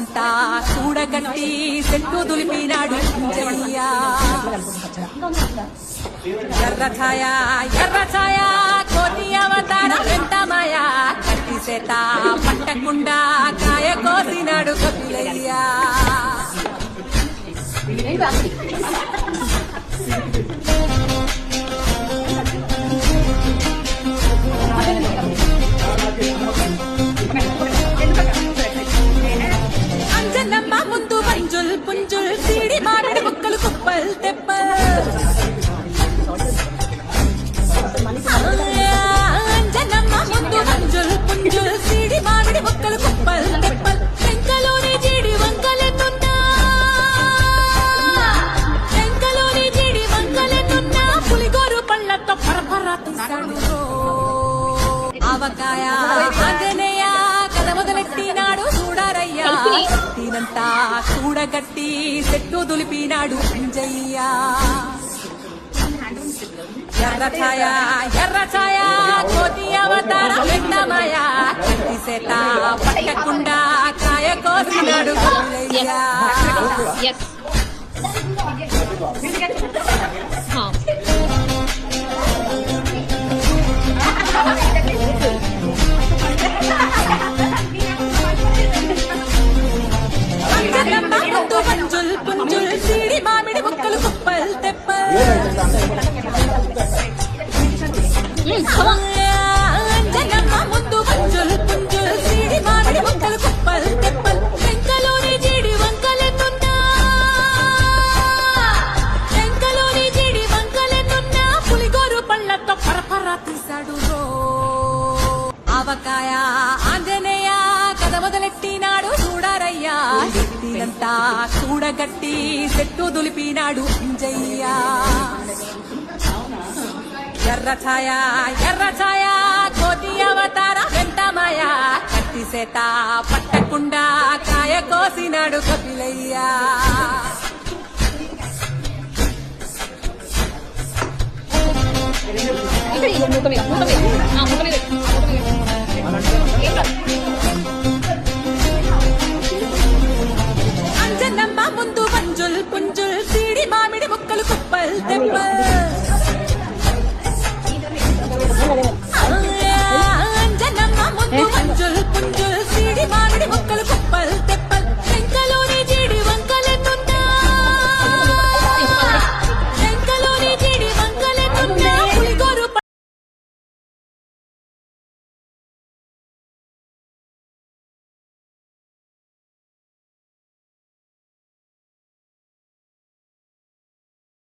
శక్తినంతా కూడగట్టి చెట్టు దులిపినాడు అంజయ్య. ఎర్రఛాయ ఎర్రఛాయ కోటి అవతార వెంటమాయ కట్టి సేత పట్టకుండా కాయ కోసినాడు కపిలయ్య. అంజనమ్మ ముందు మంజుల్ పుంజుల్ సీడి మామిడి ముక్కలు కుప్పల్ తెప్పల్. అంజనమ్మ ముందు మంజుల్ పుంజుల్ సీడి మామిడి ముక్కలు కుప్పల్ తెప్పల్. టెంకలోని జీడి వంకలెన్నున్నా టెంకలోని జీడి వంకలెన్నున్నా పులిగోరు పళ్ళతో పరపర తీశాడు. ఆవకాయ ఆంజనేయ కథ మొదలెట్టినాడు చూడారయ్యా. శక్తినంతా కూడగట్టి చెట్టు దులిపినాడు అంజయ్య. ఎర్రఛాయ ఎర్రఛాయ కోటి అవతార వెంటమాయ కట్టి సేత పట్టకుండా కాయ కోసినాడు కపిలయ్య. అంజనమ్మ ముందు మంజుల్ పుంజుల్ సీడి మామిడి ముక్కలు కుప్పల్ తెప్పల్. అంజనమ్మ ముందు మంజుల్ పుంజుల్ సీడి మామిడి ముక్కలు కుప్పల్ తెప్పల్. టెంకలోని జీడి వంకలెన్నున్నా టెంకలోని జీడి వంకలెన్నున్నా పులిగోరు పళ్ళతో పరపర తీశాడు. ఆవకాయ ఆంజనేయ కథ మొదలెట్టినాడు చూడారయ్యా. శక్తినంతా కూడగట్టి చెట్టు దులిపినాడు అంజయ్య. ఎర్రఛాయ ఎర్రఛాయ కోటి అవతార వెంటమాయ కట్టి సేత పట్టకుండా కాయ కోసినాడు కపిలయ్య. మూత మీద